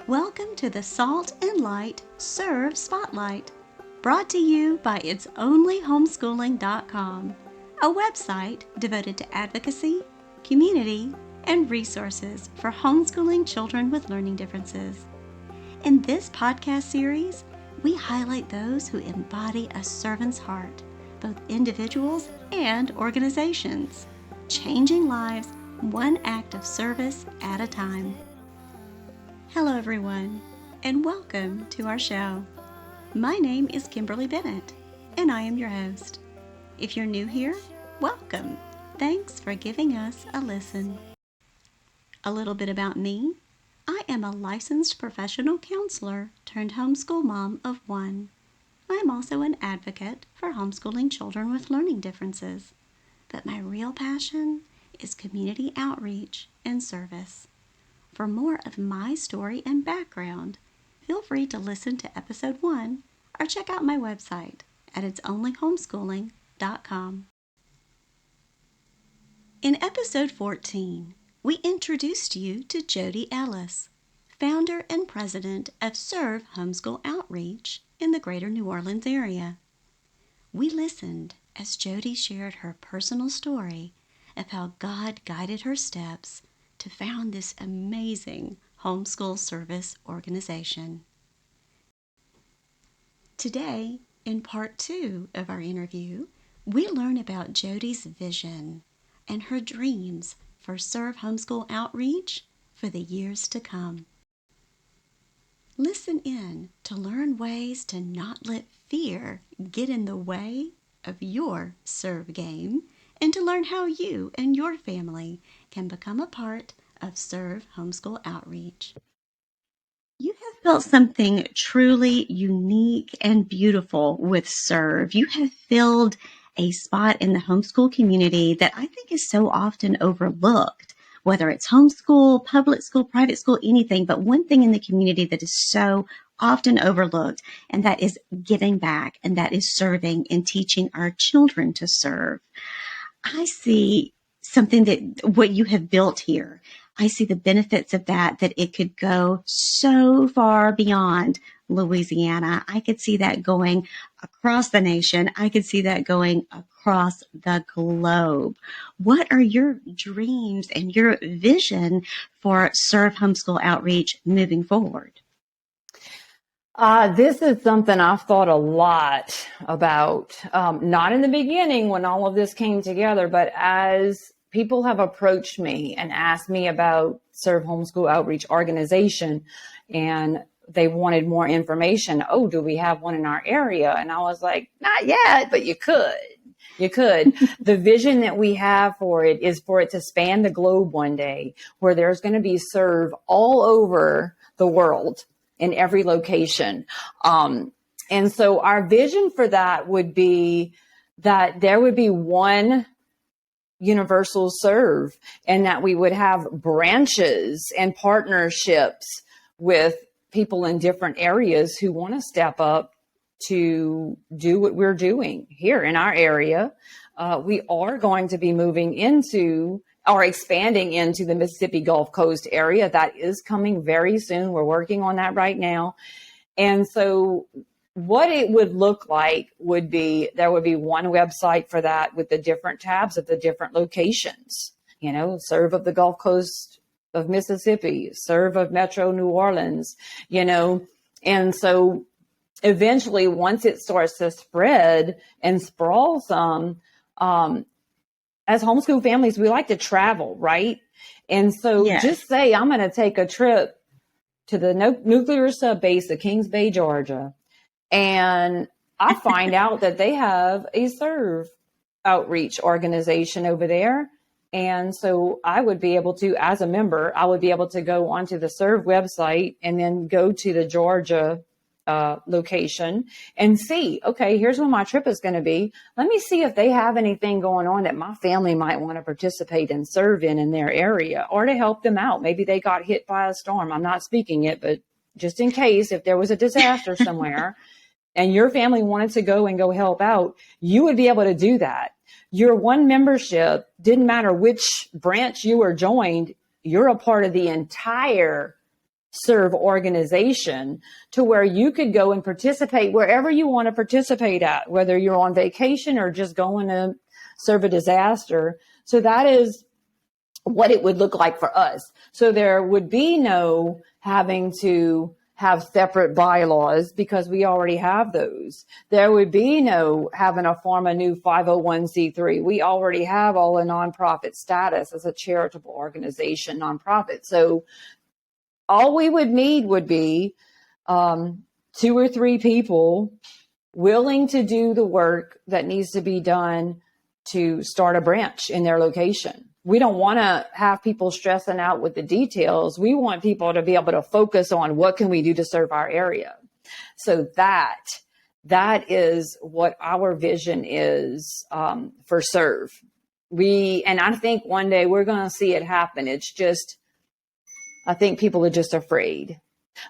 Welcome to the Salt and Light S.E.R.V.E Spotlight, brought to you by itsonlyhomeschooling.com, a website devoted to advocacy, community, and resources for homeschooling children with learning differences. In this podcast series, we highlight those who embody a servant's heart, both individuals and organizations, changing lives one act of service at a time. Hello everyone, and welcome to our show. My name is Kimberly Bennett, and I am your host. If you're new here, welcome. Thanks for giving us a listen. A little bit about me. I am a licensed professional counselor turned homeschool mom of one. I am also an advocate for homeschooling children with learning differences. But my real passion is community outreach and service. For more of my story and background, feel free to listen to episode 1 or check out my website at itsonlyhomeschooling.com. In episode 14, we introduced you to Jodie Ellis, founder and president of S.E.R.V.E Homeschool Outreach in the greater New Orleans area. We listened as Jodie shared her personal story of how God guided her steps to found this amazing homeschool service organization. Today, in part 2 of our interview, we learn about Jodie's vision and her dreams for S.E.R.V.E Homeschool Outreach for the years to come. Listen in to learn ways to not let fear get in the way of your S.E.R.V.E game, and to learn how you and your family can become a part of S.E.R.V.E Homeschool Outreach. You have built something truly unique and beautiful with S.E.R.V.E. You have filled a spot in the homeschool community that I think is so often overlooked, whether it's homeschool, public school, private school, anything. But one thing in the community that is so often overlooked, and that is giving back, and that is serving and teaching our children to serve. I see something that what you have built here. I see the benefits of that it could go so far beyond Louisiana. I could see that going across the nation. I could see that going across the globe. What are your dreams and your vision for S.E.R.V.E Homeschool Outreach moving forward? This is something I've thought a lot about, not in the beginning when all of this came together, but as people have approached me and asked me about S.E.R.V.E Homeschool Outreach Organization, and they wanted more information. Oh, do we have one in our area? And I was like, not yet, but you could. You could. The vision that we have for it is for it to span the globe one day, where there's going to be S.E.R.V.E all over the world, in every location. And so our vision for that would be that there would be one universal S.E.R.V.E, and that we would have branches and partnerships with people in different areas who want to step up to do what we're doing here in our area. We are going to be moving into or expanding into the Mississippi Gulf Coast area. That is coming very soon. We're working on that right now. And so what it would look like would be, there would be one website for that with the different tabs of the different locations, S.E.R.V.E of the Gulf Coast of Mississippi, S.E.R.V.E of Metro New Orleans, and so eventually once it starts to spread and sprawl some, as homeschool families, we like to travel, right? And so Just say I'm going to take a trip to the nuclear sub base of Kings Bay, Georgia, and I find out that they have a S.E.R.V.E outreach organization over there. And so I would be able to, as a member, I would be able to go onto the S.E.R.V.E website and then go to the Georgia location and see, okay, here's when my trip is going to be. Let me see if they have anything going on that my family might want to participate and serve in their area, or to help them out. Maybe they got hit by a storm. I'm not speaking it, but just in case, if there was a disaster somewhere and your family wanted to go help out, you would be able to do that. Your one membership, didn't matter which branch you were joined, you're a part of the entire S.E.R.V.E organization, to where you could go and participate wherever you want to participate at, whether you're on vacation or just going to serve a disaster. So that is what it would look like for us. So there would be no having to have separate bylaws, because we already have those. There would be no having to form a new 501c3. We already have all the nonprofit status as a charitable organization, nonprofit. So all we would need would be 2 or 3 people willing to do the work that needs to be done to start a branch in their location. We don't want to have people stressing out with the details. We want people to be able to focus on what can we do to serve our area. So that is what our vision is for S.E.R.V.E. And I think one day we're going to see it happen. It's just, I think people are just afraid.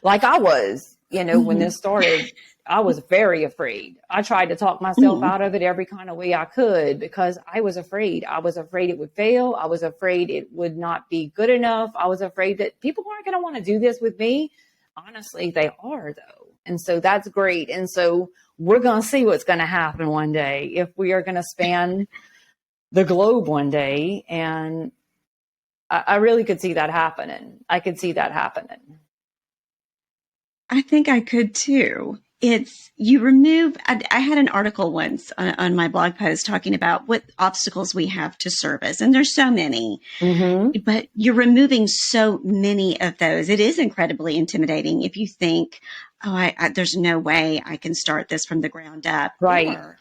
Like I was, when this started, I was very afraid. I tried to talk myself out of it every kind of way I could, because I was afraid. I was afraid it would fail. I was afraid it would not be good enough. I was afraid that people aren't going to want to do this with me. Honestly, they are, though. And so that's great. And so we're going to see what's going to happen one day, if we are going to span the globe one day. And I really could see that happening. I could see that happening. I think I could too. I had an article once on my blog post talking about what obstacles we have to service. And there's so many, but you're removing so many of those. It is incredibly intimidating if you think, there's no way I can start this from the ground up. Right. Or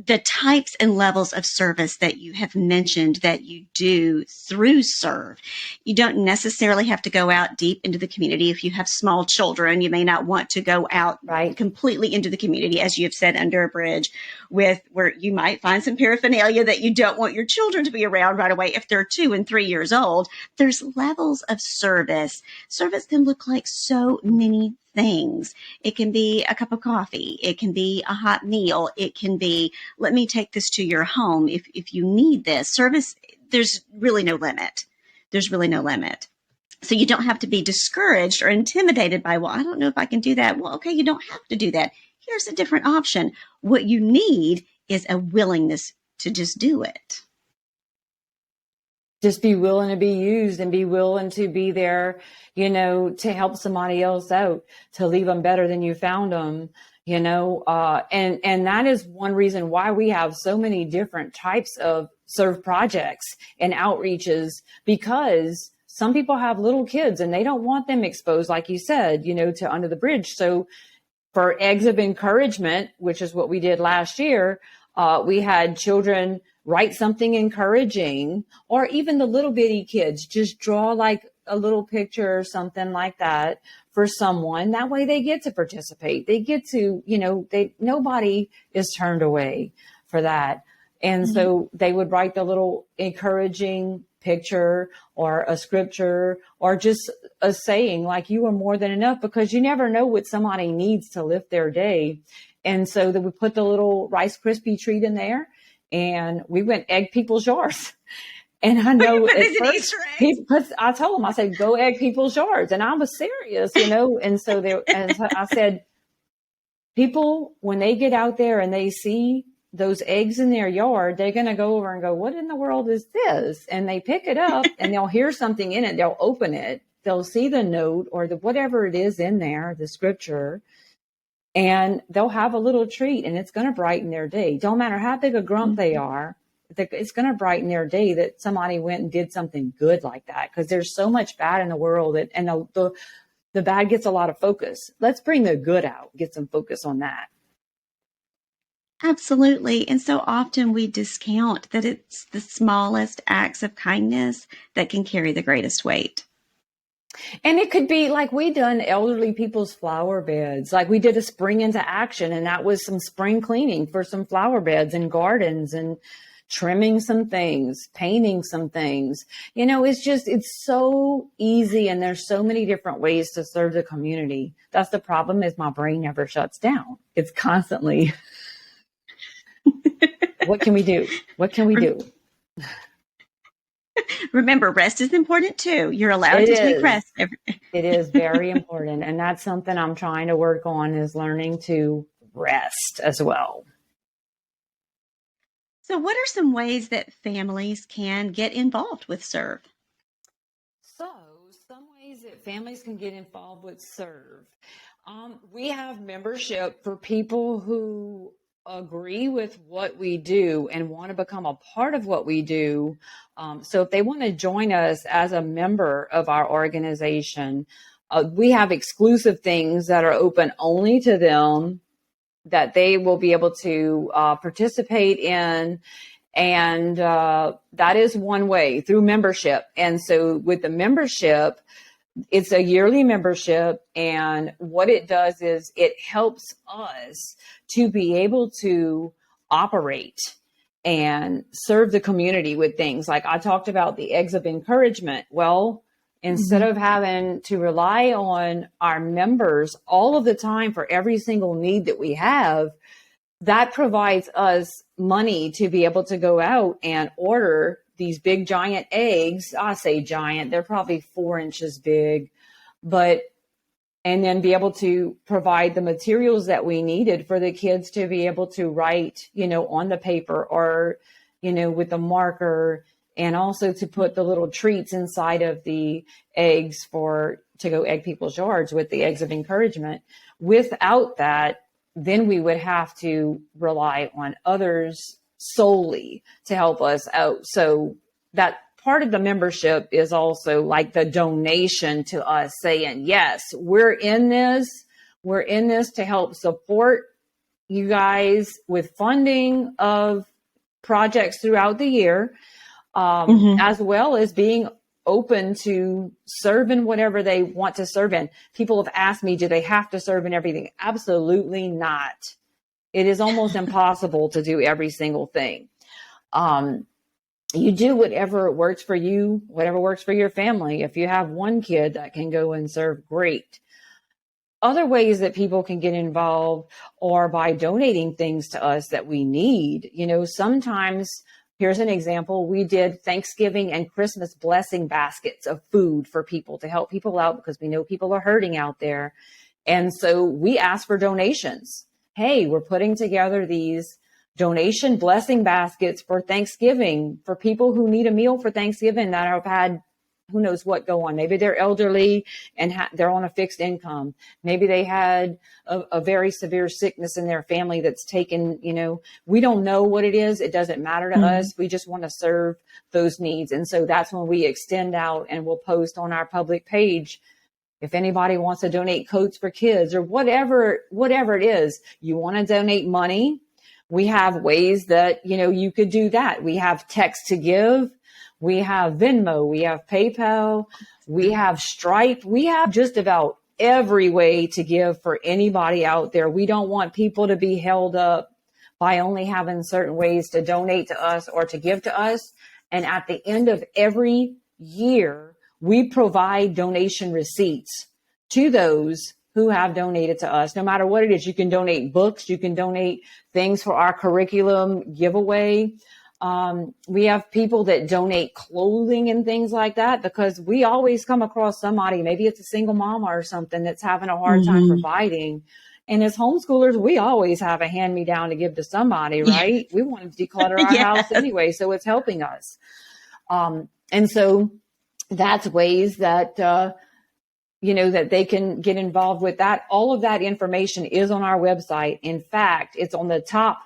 the types and levels of service that you have mentioned that you do through S.E.R.V.E. You don't necessarily have to go out deep into the community. If you have small children, you may not want to go out completely into the community, as you have said, under a bridge, where you might find some paraphernalia that you don't want your children to be around right away if they're 2 and 3 years old. There's levels of service. Service can look like so many things. It can be a cup of coffee. It can be a hot meal. It can be, let me take this to your home if you need this. Service, there's really no limit. There's really no limit. So you don't have to be discouraged or intimidated by, well, I don't know if I can do that. Well, okay, you don't have to do that. Here's a different option. What you need is a willingness to just do it. Just be willing to be used and be willing to be there, to help somebody else out, to leave them better than you found them, and that is one reason why we have so many different types of S.E.R.V.E. projects and outreaches, because some people have little kids and they don't want them exposed, like you said, to under the bridge. So for Eggs of Encouragement, which is what we did last year, we had children write something encouraging, or even the little bitty kids just draw like a little picture or something like that for someone. That way they get to participate. They get to, nobody is turned away for that. And so they would write the little encouraging picture or a scripture or just a saying like, you are more than enough, because you never know what somebody needs to lift their day. And so they would put the little Rice Krispie treat in there, and we went egg people's yards. And I know I told them, I said, go egg people's yards. And I was serious, and so I said, people, when they get out there and they see those eggs in their yard, they're going to go over and go, what in the world is this? And they pick it up and they'll hear something in it. They'll open it. They'll see the note or whatever it is in there, the scripture, and they'll have a little treat, and it's going to brighten their day. Don't matter how big a grump they are. It's going to brighten their day that somebody went and did something good like that, because there's so much bad in the world, and the bad gets a lot of focus. Let's bring the good out, get some focus on that. Absolutely. And so often we discount that it's the smallest acts of kindness that can carry the greatest weight. And it could be like we done elderly people's flower beds. Like we did a spring into action, and that was some spring cleaning for some flower beds and gardens and trimming some things, painting some things. It's so easy, and there's so many different ways to serve the community. That's the problem, is my brain never shuts down. It's constantly, what can we do? What can we do? Remember, rest is important too. You're allowed It to take is. rest. It is very important. And that's something I'm trying to work on, is learning to rest as well. So, what are some ways that families can get involved with S.E.R.V.E.? So, some ways that families can get involved with S.E.R.V.E. We have membership for people who agree with what we do and want to become a part of what we do. So, if they want to join us as a member of our organization, we have exclusive things that are open only to them, that they will be able to participate in. And that is one way, through membership. And so with the membership, it's a yearly membership. And what it does is it helps us to be able to operate and serve the community with things. Like I talked about the eggs of encouragement. Well, instead of having to rely on our members all of the time for every single need that we have, that provides us money to be able to go out and order these big giant eggs. I say giant, they're probably 4 inches big, and then be able to provide the materials that we needed for the kids to be able to write, on the paper, or, with a marker, and also to put the little treats inside of the eggs to go egg people's yards with the eggs of encouragement. Without that, then we would have to rely on others solely to help us out. So that part of the membership is also like the donation to us, saying, yes, we're in this to help support you guys with funding of projects throughout the year, as well as being open to serve in whatever they want to serve in. People have asked me, do they have to serve in everything? Absolutely not. It is almost impossible to do every single thing. You do whatever works for you, whatever works for your family. If you have one kid that can go and serve, great. Other ways that people can get involved are by donating things to us that we need. Sometimes, here's an example. We did Thanksgiving and Christmas blessing baskets of food for people to help people out, because we know people are hurting out there. And so we asked for donations. Hey, we're putting together these donation blessing baskets for Thanksgiving for people who need a meal for Thanksgiving, that have had who knows what go on. Maybe they're elderly and they're on a fixed income. Maybe they had a very severe sickness in their family that's taken, we don't know what it is. It doesn't matter to us. We just want to serve those needs. And so that's when we extend out, and we'll post on our public page, if anybody wants to donate coats for kids, or whatever it is, you want to donate money. We have ways that, you could do that. We have text to give. We have Venmo, we have PayPal, we have Stripe. We have just about every way to give for anybody out there. We don't want people to be held up by only having certain ways to donate to us or to give to us. And at the end of every year, we provide donation receipts to those who have donated to us, no matter what it is. You can donate books, you can donate things for our curriculum giveaway. We have people that donate clothing and things like that, because we always come across somebody, maybe it's a single mama or something, that's having a hard time providing. And as homeschoolers, we always have a hand-me-down to give to somebody, right? We want to declutter our house anyway, so it's helping us. And so that's ways that, that they can get involved with that. All of that information is on our website. In fact, it's on the top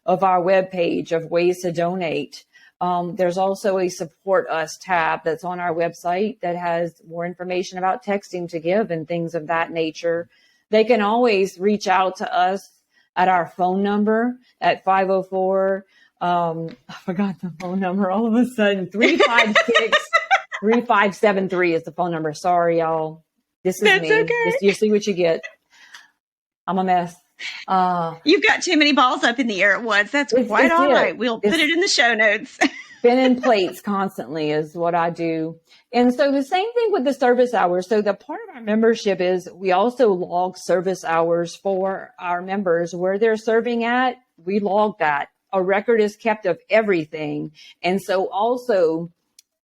of our webpage of ways to donate. There's also a support us tab that's on our website that has more information about texting to give and things of that nature. They can always reach out to us at our phone number at 504. I forgot the phone number all of a sudden. 356-3573 is the phone number. Sorry, y'all. This is That's me. okay. You see what you get. I'm a mess. You've got too many balls up in the air at once. That's quite all right. We'll put it in the show notes. Spinning plates constantly is what I do. And so the same thing with the service hours. So the part of our membership is we also log service hours for our members. Where they're serving at, we log that. A record is kept of everything. And so also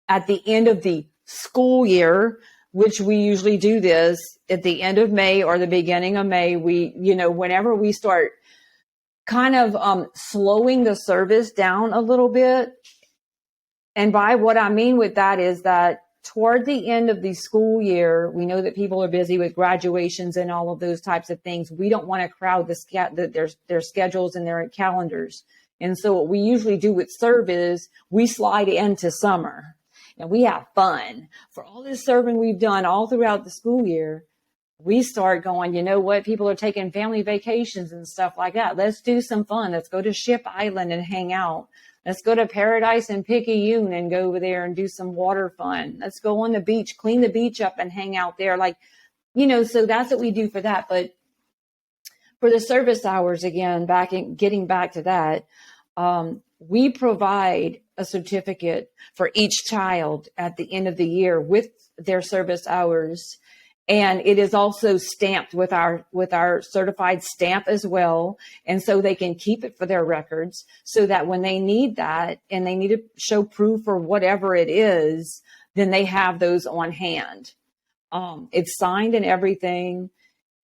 at the end of the school year, which we usually do this at the end of May or the beginning of May, whenever we start kind of slowing the service down a little bit. And by what I mean with that is that toward the end of the school year, we know that people are busy with graduations and all of those types of things. We don't want to crowd their schedules and their calendars. And so what we usually do with S.E.R.V.E. is we slide into summer and we have fun. For all this serving we've done all throughout the school year, we start going, you know what? People are taking family vacations and stuff like that. Let's do some fun. Let's go to Ship Island and hang out. Let's go to Paradise and Picayune and go over there and do some water fun. Let's go on the beach, clean the beach up and hang out there. So that's what we do for that. But for the service hours, again, getting back to that, we provide a certificate for each child at the end of the year with their service hours. And it is also stamped with our certified stamp as well. And so they can keep it for their records so that when they need that and they need to show proof or whatever it is, then they have those on hand. It's signed and everything.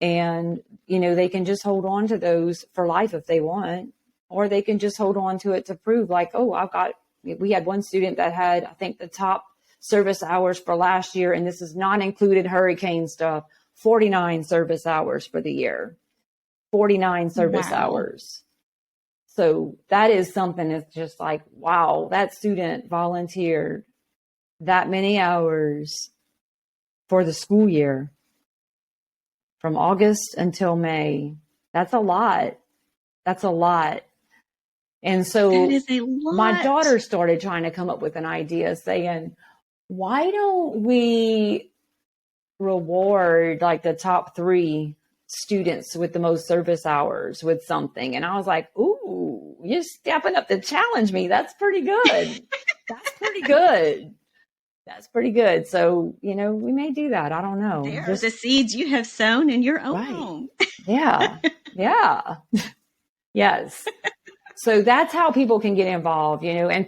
And, they can just hold on to those for life if they want, or they can just hold on to it to prove we had one student that had, I think, the top service hours for last year, and this is not included hurricane stuff, 49 service hours for the year, 49 service hours. So that is something that's just like, wow, that student volunteered that many hours for the school year from August until May. That's a lot. That's a lot. And so that is a lot. My daughter started trying to come up with an idea saying, why don't we reward like the top 3 students with the most service hours with something? And I was like, ooh, you're stepping up to challenge me. That's pretty good. That's pretty good. That's pretty good. So, we may do that. I don't know. There are the seeds you have sown in your own home. Yeah. Yeah. Yes. So that's how people can get involved, and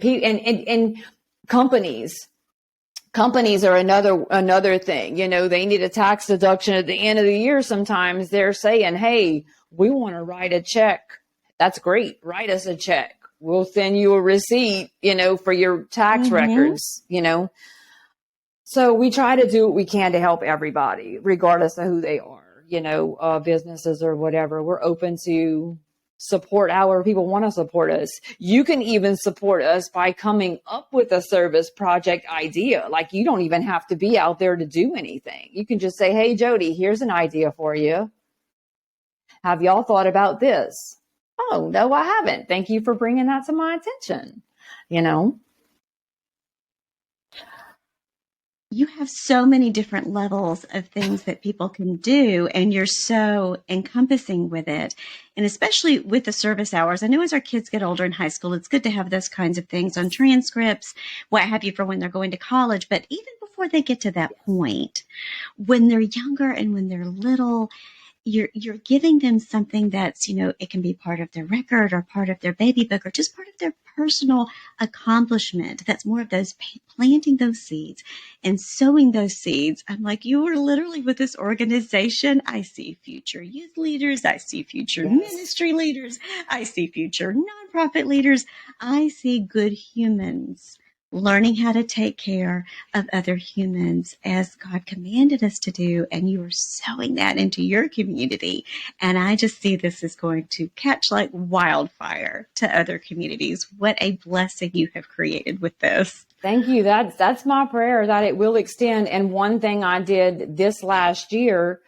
companies are another thing. They need a tax deduction at the end of the year. Sometimes they're saying, hey, we want to write a check. That's great. Write us a check. We'll send you a receipt, for your tax records, So we try to do what we can to help everybody, regardless of who they are, businesses or whatever. We're open to support however people want to support us. You can even support us by coming up with a service project idea. Like, you don't even have to be out there to do anything. You can just say, hey, Jodie, here's an idea for you. Have y'all thought about this? Oh, no, I haven't. Thank you for bringing that to my attention. You have so many different levels of things that people can do, and you're so encompassing with it. And especially with the service hours, I know as our kids get older in high school, it's good to have those kinds of things on transcripts, what have you, for when they're going to college. But even before they get to that point, when they're younger and when they're little, you're giving them something that's, it can be part of their record or part of their baby book or just part of their personal accomplishment. That's more of those planting those seeds and sowing those seeds. I'm like, you are literally with this organization. I see future youth leaders. I see future ministry leaders. I see future nonprofit leaders. I see good humans learning how to take care of other humans as God commanded us to do. And you are sowing that into your community. And I just see this is going to catch like wildfire to other communities. What a blessing you have created with this. Thank you. That's my prayer, that it will extend. And one thing I did this last year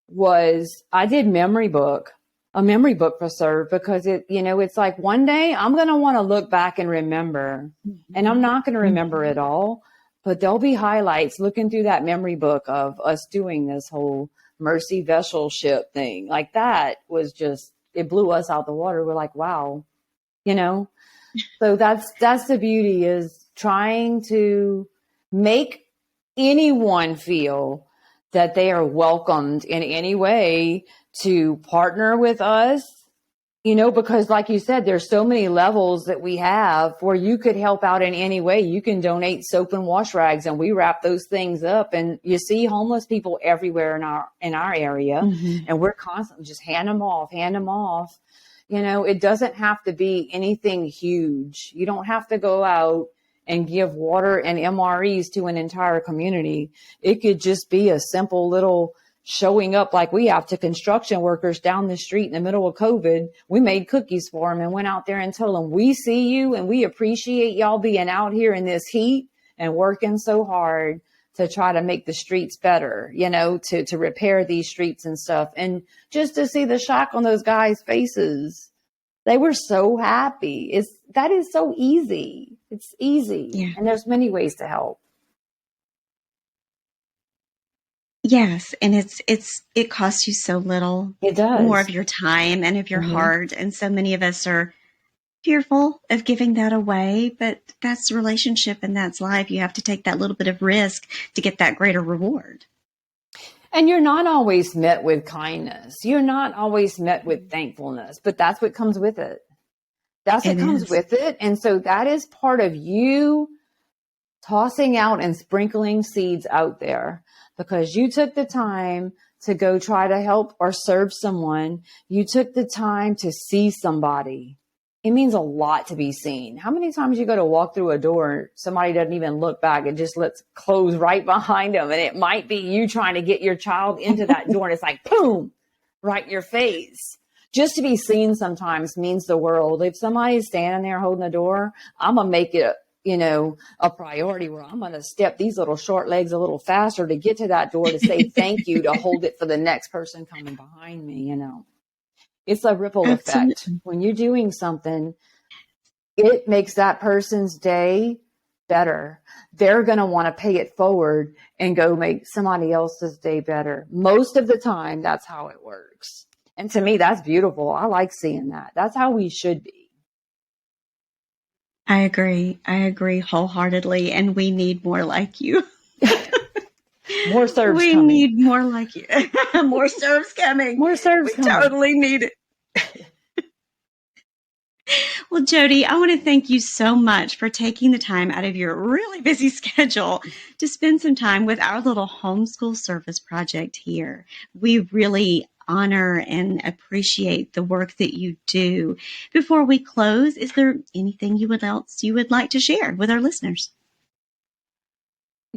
was I did a memory book for S.E.R.V.E. because it's like one day I'm going to want to look back and remember, and I'm not going to remember it all, but there'll be highlights looking through that memory book of us doing this whole Mercy Vesselship thing. Like, that was just, it blew us out the water. We're like, wow, so that's the beauty, is trying to make anyone feel that they are welcomed in any way to partner with us, because like you said, there's so many levels that we have where you could help out in any way. You can donate soap and wash rags, and we wrap those things up. And you see homeless people everywhere in our area, and we're constantly just hand them off. It doesn't have to be anything huge. You don't have to go out and give water and MREs to an entire community. It could just be a simple little showing up like we have to construction workers down the street in the middle of COVID. We made cookies for them and went out there and told them, we see you and we appreciate y'all being out here in this heat and working so hard to try to make the streets better, to repair these streets and stuff. And just to see the shock on those guys' faces, they were so happy. That is so easy. It's easy. Yeah. And there's many ways to help. Yes, and it costs you so little. It does. More of your time and of your heart. And so many of us are fearful of giving that away, but that's relationship and that's life. You have to take that little bit of risk to get that greater reward. And you're not always met with kindness. You're not always met with thankfulness, but that's what comes with it. That's what comes with it. And so that is part of you tossing out and sprinkling seeds out there because you took the time to go try to help or serve someone. You took the time to see somebody. It means a lot to be seen. How many times you go to walk through a door, somebody doesn't even look back and just lets close right behind them. And it might be you trying to get your child into that door and it's like, boom, right in your face. Just to be seen sometimes means the world. If somebody's standing there holding the door, I'm going to make it, a priority where I'm going to step these little short legs a little faster to get to that door to say thank you, to hold it for the next person coming behind me, It's a ripple effect. When you're doing something, it makes that person's day better. They're going to want to pay it forward and go make somebody else's day better. Most of the time, that's how it works. And to me, that's beautiful. I like seeing that. That's how we should be. I agree wholeheartedly. And we need more like you. More S.E.R.V.E We coming. need more like you. More S.E.R.V.E coming. More S.E.R.V.E coming. Totally need it. Well, Jodie, I want to thank you so much for taking the time out of your really busy schedule to spend some time with our little homeschool service project here. We really honor and appreciate the work that you do. Before we close, is there anything else you would like to share with our listeners?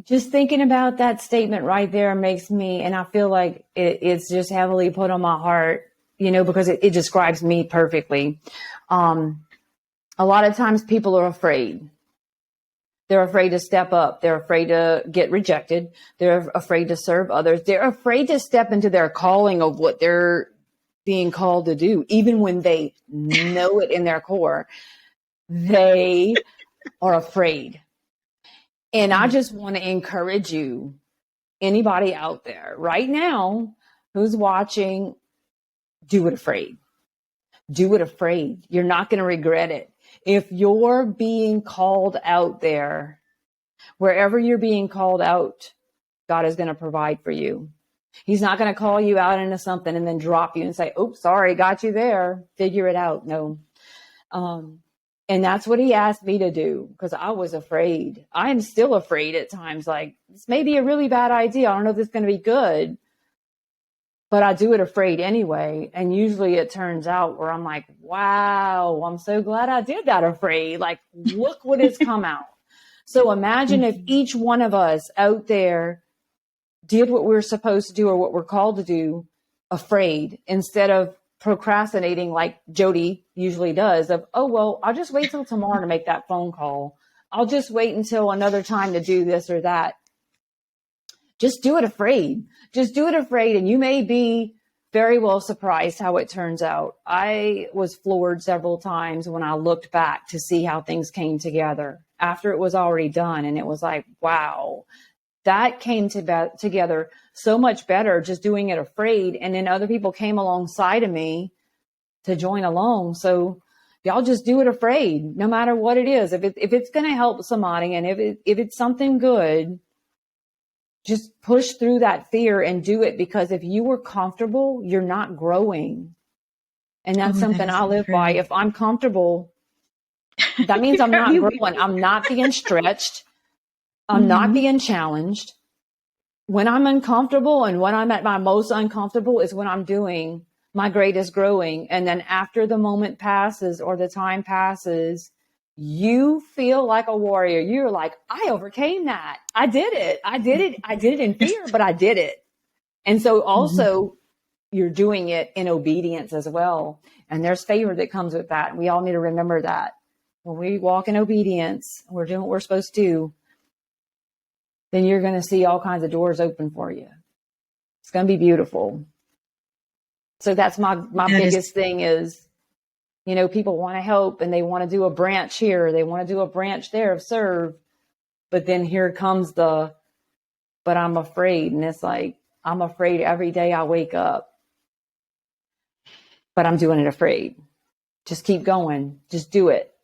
Just thinking about that statement right there makes me, and I feel like it's just heavily put on my heart, because it describes me perfectly. A lot of times people are afraid. They're afraid to step up. They're afraid to get rejected. They're afraid to serve others. They're afraid to step into their calling of what they're being called to do, even when they know it in their core. They are afraid. And I just want to encourage you, anybody out there right now who's watching, do it afraid. Do it afraid. You're not going to regret it. If you're being called out there, wherever you're being called out, God is going to provide for you. He's not going to call you out into something and then drop you and say, oops, sorry, got you there. Figure it out. No. And that's what he asked me to do because I was afraid. I am still afraid at times. Like, this may be a really bad idea. I don't know if this is going to be good, but I do it afraid anyway. And usually it turns out where I'm like, wow, I'm so glad I did that afraid. Like, look what has come out. So imagine if each one of us out there did what we're supposed to do or what we're called to do afraid instead of procrastinating like Jodie usually does of, oh, well, I'll just wait till tomorrow to make that phone call. I'll just wait until another time to do this or that. Just do it afraid. Just do it afraid. And you may be very well surprised how it turns out. I was floored several times when I looked back to see how things came together after it was already done. And it was like, wow, that came together so much better just doing it afraid. And then other people came alongside of me to join along. So y'all just do it afraid, no matter what it is. If it's going to help somebody and if it's something good, just push through that fear and do it, because if you were comfortable, you're not growing. And that's Oh, that something is I so live by. true. If I'm comfortable, that means I'm not You- growing. I'm not being stretched. I'm not Mhm. being challenged. When I'm uncomfortable and when I'm at my most uncomfortable is when I'm doing my greatest growing. And then after the moment passes or the time passes, you feel like a warrior. You're like, I overcame that. I did it. I did it. I did it in fear, but I did it. And so Mhm. also you're doing it in obedience as well. And there's favor that comes with that. We all need to remember that when we walk in obedience, we're doing what we're supposed to do, then you're going to see all kinds of doors open for you. It's going to be beautiful. So that's my That is biggest thing is, people want to help and they want to do a branch here. They want to do a branch there of S.E.R.V.E. But then here comes but I'm afraid. And it's like, I'm afraid every day I wake up, but I'm doing it afraid. Just keep going. Just do it.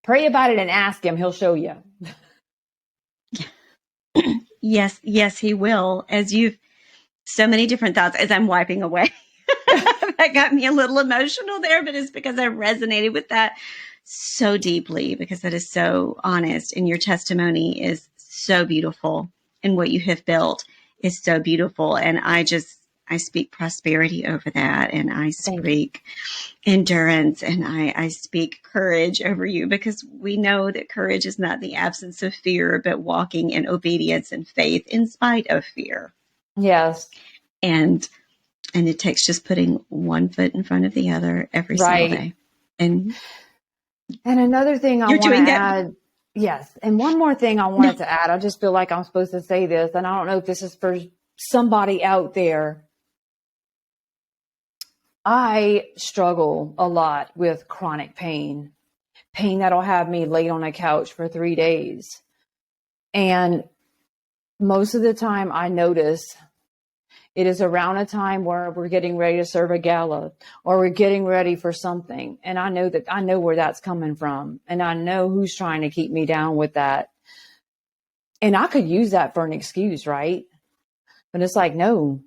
Pray about it and ask him. He'll show you. yes, yes, he will. As you've so many different thoughts as I'm wiping away. That got me a little emotional there, but it's because I resonated with that so deeply because that is so honest and your testimony is so beautiful and what you have built is so beautiful. And I speak prosperity over that and I Thank you. speak endurance and I speak courage over you because we know that courage is not the absence of fear, but walking in obedience and faith in spite of fear. Yes. And it takes just putting one foot in front of the other every single Right. day. And another thing I you're want to doing that. add. Yes. And one more thing I wanted to add. I just feel like I'm supposed to say this, and I don't know if this is for somebody out there. I struggle a lot with chronic pain that'll have me laid on a couch for 3 days. And most of the time I notice it is around a time where we're getting ready to serve a gala or we're getting ready for something. And I know where that's coming from. And I know who's trying to keep me down with that. And I could use that for an excuse, right? But it's like, no,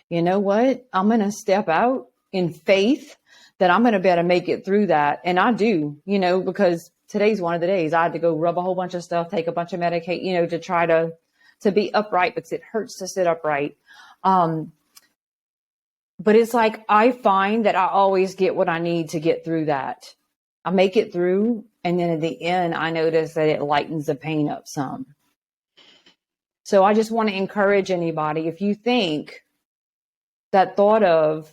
you know what? I'm going to step out in faith that I'm going to be able to make it through that. And I do, because today's one of the days I had to go rub a whole bunch of stuff, take a bunch of Medicaid, to try to be upright because it hurts to sit upright. But it's like, I find that I always get what I need to get through that. I make it through. And then at the end, I notice that it lightens the pain up some. So I just want to encourage anybody, if you think that thought of,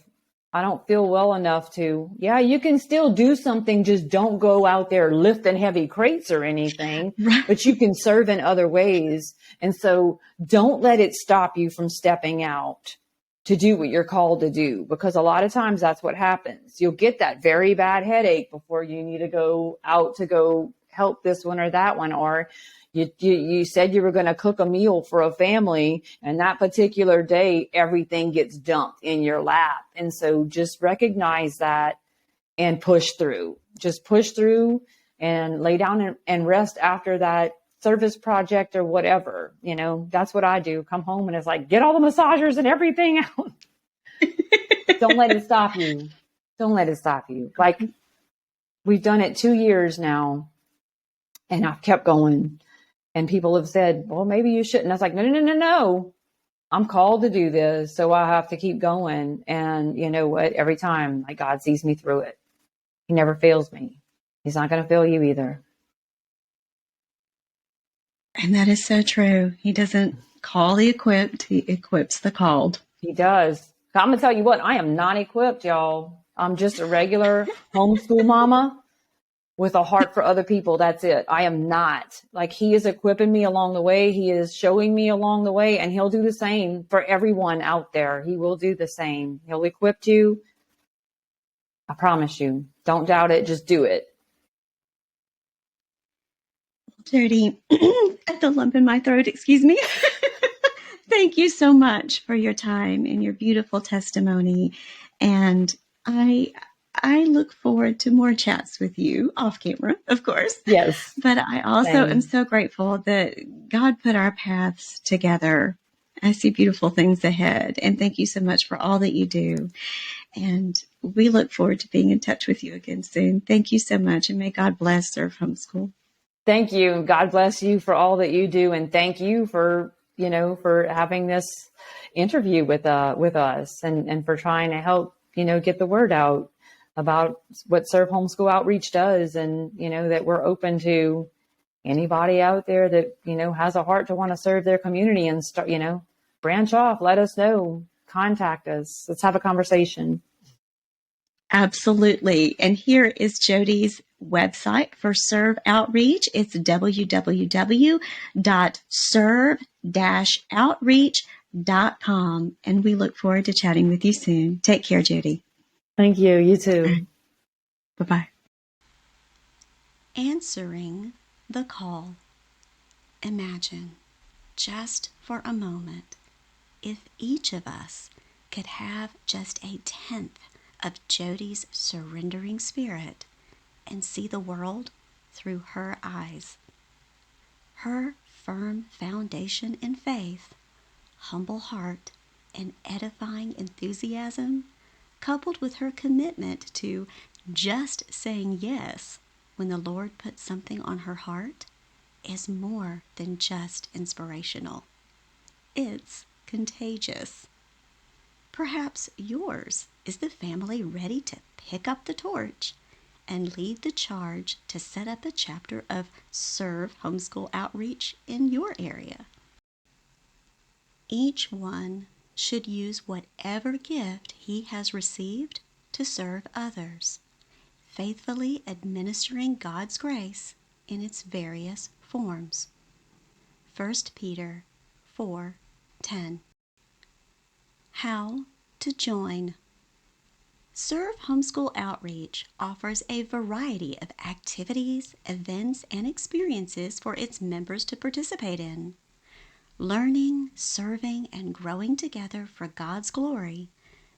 I don't feel well enough to, yeah, you can still do something. Just don't go out there lifting heavy crates or anything, but you can serve in other ways. And so don't let it stop you from stepping out to do what you're called to do, because a lot of times that's what happens. You'll get that very bad headache before you need to go out to go help this one or that one, or you said you were going to cook a meal for a family, and that particular day, everything gets dumped in your lap. And so just recognize that and push through. Just push through and lay down and rest after that service project or whatever. That's what I do. Come home and it's like, get all the massagers and everything out. Don't let it stop you. Don't let it stop you. Like, we've done it 2 years now, and I've kept going. And people have said, well, maybe you shouldn't. I was like, no. I'm called to do this, so I have to keep going. And you know what? Every time, like, God sees me through it. He never fails me. He's not going to fail you either. And that is so true. He doesn't call the equipped, he equips the called. He does. I'm going to tell you what, I am not equipped, y'all. I'm just a regular homeschool mama with a heart for other people. That's it. I am not. Like, he is equipping me along the way. He is showing me along the way, and he'll do the same for everyone out there. He will do the same. He'll equip you. I promise you. Don't doubt it. Just do it. Jodie, at the lump in my throat, excuse me. Thank you so much for your time and your beautiful testimony. And I look forward to more chats with you off camera, of course. Yes. But I also am so grateful that God put our paths together. I see beautiful things ahead. And thank you so much for all that you do. And we look forward to being in touch with you again soon. Thank you so much, and may God bless Serve Homeschool. Thank you. God bless you for all that you do. And thank you for, for having this interview with us and for trying to help, get the word out about what S.E.R.V.E. Homeschool Outreach does. And, that we're open to anybody out there that, has a heart to want to serve their community and start, branch off, let us know, contact us. Let's have a conversation. Absolutely. And here is Jodie's website for S.E.R.V.E. Outreach. It's www.serve-outreach.com. And we look forward to chatting with you soon. Take care, Jodie. Thank you. You too. Bye-bye. Answering the call. Imagine, just for a moment, if each of us could have just a tenth of Jodie's surrendering spirit and see the world through her eyes. Her firm foundation in faith, humble heart, and edifying enthusiasm, coupled with her commitment to just saying yes when the Lord puts something on her heart, is more than just inspirational. It's contagious. Perhaps yours is the family ready to pick up the torch and lead the charge to set up a chapter of S.E.R.V.E. Homeschool Outreach in your area. Each one should use whatever gift he has received to serve others, faithfully administering God's grace in its various forms. 1 Peter 4:10. How to join. S.E.R.V.E. Homeschool Outreach offers a variety of activities, events, and experiences for its members to participate in. Learning, serving, and growing together for God's glory,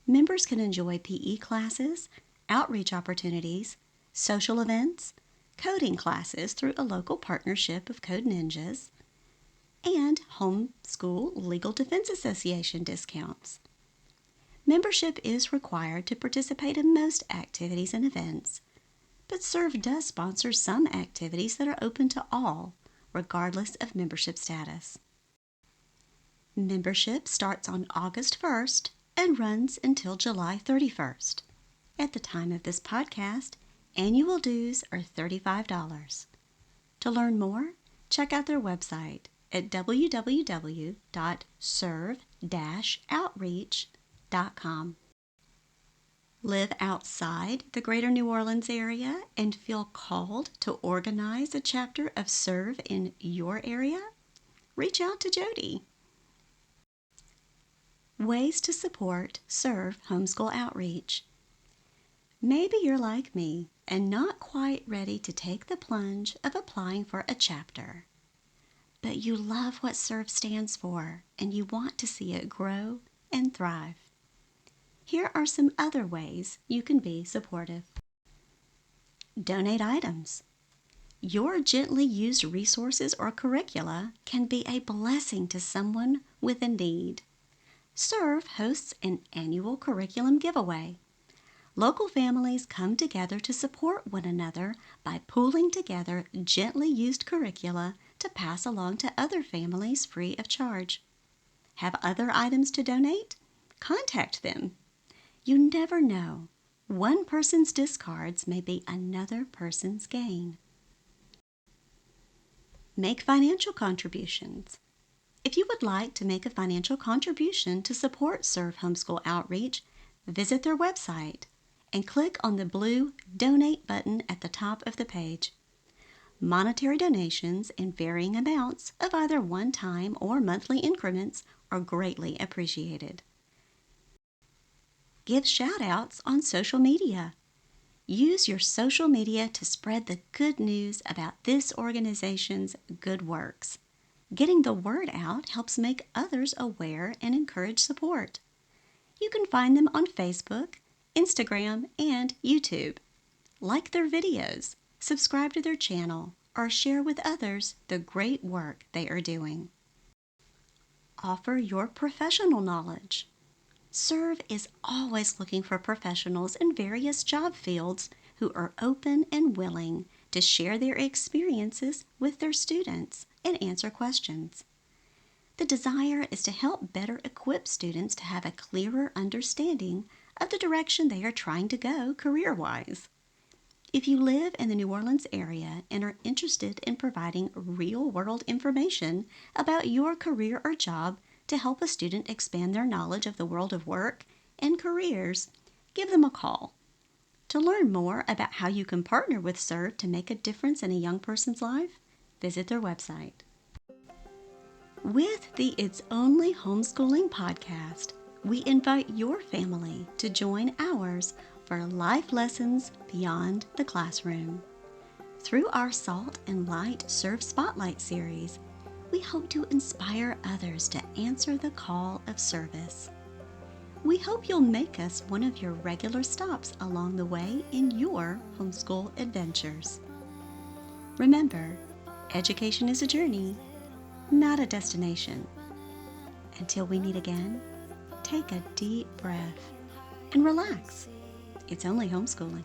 members can enjoy PE classes, outreach opportunities, social events, coding classes through a local partnership of Code Ninjas, and Homeschool Legal Defense Association discounts. Membership is required to participate in most activities and events, but S.E.R.V.E. does sponsor some activities that are open to all, regardless of membership status. Membership starts on August 1st and runs until July 31st. At the time of this podcast, annual dues are $35. To learn more, check out their website at www.serve-outreach.com. Live outside the greater New Orleans area and feel called to organize a chapter of S.E.R.V.E. in your area? Reach out to Jodie. Ways to support S.E.R.V.E. Homeschool Outreach. Maybe you're like me and not quite ready to take the plunge of applying for a chapter, but you love what S.E.R.V.E. stands for and you want to see it grow and thrive. Here are some other ways you can be supportive. Donate items. Your gently used resources or curricula can be a blessing to someone with a need. S.E.R.V.E. hosts an annual curriculum giveaway. Local families come together to support one another by pooling together gently used curricula to pass along to other families free of charge. Have other items to donate? Contact them. You never know. One person's discards may be another person's gain. Make financial contributions. If you would like to make a financial contribution to support S.E.R.V.E. Homeschool Outreach, visit their website and click on the blue Donate button at the top of the page. Monetary donations in varying amounts of either one-time or monthly increments are greatly appreciated. Give shout-outs on social media. Use your social media to spread the good news about this organization's good works. Getting the word out helps make others aware and encourage support. You can find them on Facebook, Instagram, and YouTube. Like their videos, subscribe to their channel, or share with others the great work they are doing. Offer your professional knowledge. S.E.R.V.E. is always looking for professionals in various job fields who are open and willing to share their experiences with their students and answer questions. The desire is to help better equip students to have a clearer understanding of the direction they are trying to go career-wise. If you live in the New Orleans area and are interested in providing real-world information about your career or job to help a student expand their knowledge of the world of work and careers, give them a call. To learn more about how you can partner with S.E.R.V.E. to make a difference in a young person's life, visit their website. With the It's Only Homeschooling podcast, we invite your family to join ours for life lessons beyond the classroom. Through our Salt and Light S.E.R.V.E. Spotlight series, we hope to inspire others to answer the call of service. We hope you'll make us one of your regular stops along the way in your homeschool adventures. Remember, education is a journey, not a destination. Until we meet again, take a deep breath and relax. It's only homeschooling.